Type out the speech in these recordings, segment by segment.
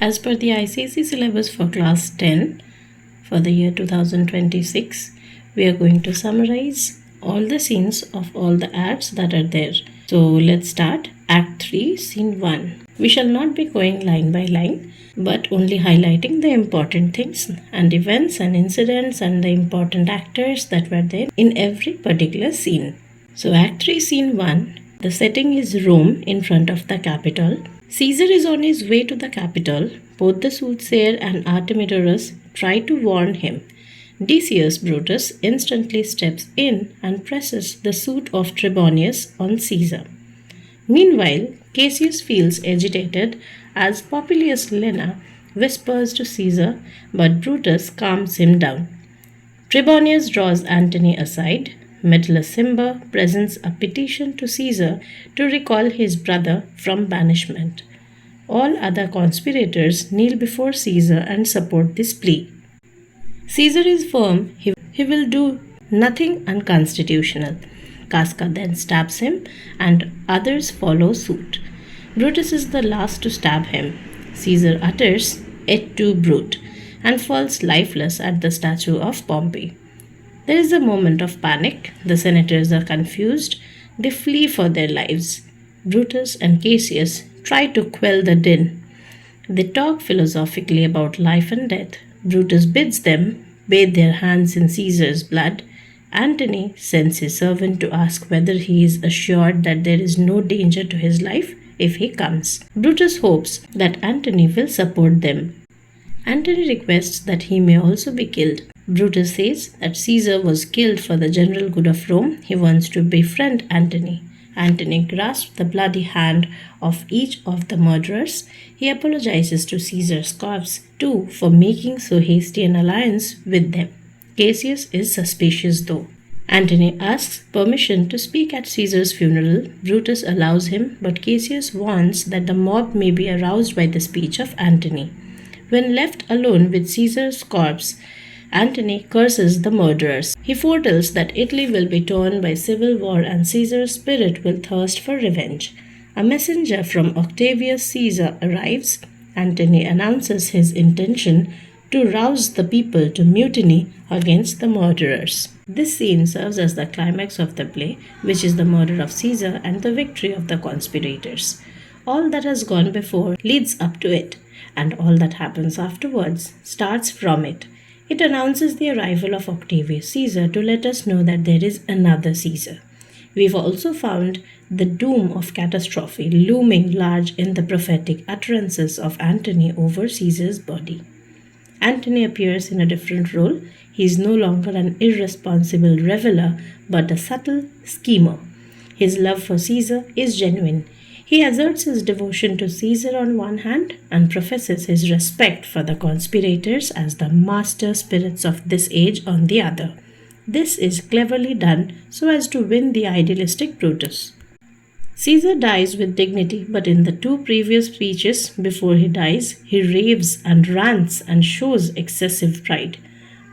As per the ICSE syllabus for class 10 for the year 2026, we are going to summarize all the scenes of all the acts that are there. So let's start. Act 3, Scene 1. We shall not be going line by line, but only highlighting the important things and events and incidents and the important actors that were there in every particular scene. So Act 3, Scene 1. The setting is Rome in front of the Capitol. Caesar is on his way to the capital. Both the soothsayer and Artemidorus try to warn him. Decius Brutus instantly steps in and presses the suit of Trebonius on Caesar. Meanwhile, Cassius feels agitated as Popilius Lena whispers to Caesar, but Brutus calms him down. Trebonius draws Antony aside. Metellus Cimber presents a petition to Caesar to recall his brother from banishment. All other conspirators kneel before Caesar and support this plea. Caesar is firm he will do nothing unconstitutional. Casca then stabs him and others follow suit. Brutus is the last to stab him. Caesar utters, "Et tu, Brute," and falls lifeless at the statue of Pompey. There is a moment of panic. The senators are confused. They flee for their lives. Brutus and Cassius try to quell the din. They talk philosophically about life and death. Brutus bids them bathe their hands in Caesar's blood. Antony sends his servant to ask whether he is assured that there is no danger to his life if he comes. Brutus hopes that Antony will support them. Antony requests that he may also be killed. Brutus says that Caesar was killed for the general good of Rome. He wants to befriend Antony. Antony grasps the bloody hand of each of the murderers. He apologizes to Caesar's corpse too for making so hasty an alliance with them. Cassius is suspicious though. Antony asks permission to speak at Caesar's funeral. Brutus allows him, but Cassius warns that the mob may be aroused by the speech of Antony. When left alone with Caesar's corpse, Antony curses the murderers. He foretells that Italy will be torn by civil war and Caesar's spirit will thirst for revenge. A messenger from Octavius Caesar arrives. Antony announces his intention to rouse the people to mutiny against the murderers. This scene serves as the climax of the play, which is the murder of Caesar and the victory of the conspirators. All that has gone before leads up to it, and all that happens afterwards starts from it. It announces the arrival of Octavius Caesar to let us know that there is another Caesar. We've also found the doom of catastrophe looming large in the prophetic utterances of Antony over Caesar's body. Antony appears in a different role. He is no longer an irresponsible reveler, but a subtle schemer. His love for Caesar is genuine. He asserts his devotion to Caesar on one hand and professes his respect for the conspirators as the master spirits of this age on the other. This is cleverly done so as to win the idealistic Brutus. Caesar dies with dignity, but in the two previous speeches before he dies, he raves and rants and shows excessive pride.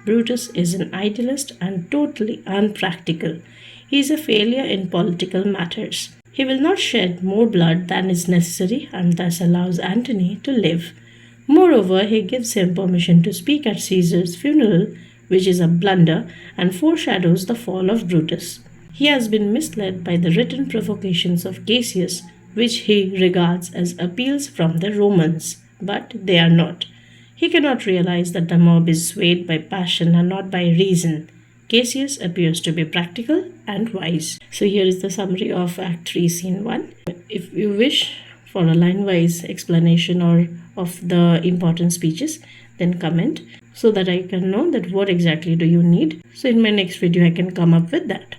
Brutus is an idealist and totally unpractical. He is a failure in political matters. He will not shed more blood than is necessary and thus allows Antony to live. Moreover, he gives him permission to speak at Caesar's funeral, which is a blunder and foreshadows the fall of Brutus. He has been misled by the written provocations of Cassius, which he regards as appeals from the Romans, but they are not. He cannot realize that the mob is swayed by passion and not by reason. Cassius appears to be practical and wise. So here is the summary of Act 3, Scene 1. If you wish for a line-wise explanation or of the important speeches, then comment so that I can know that what exactly do you need. So in my next video, I can come up with that.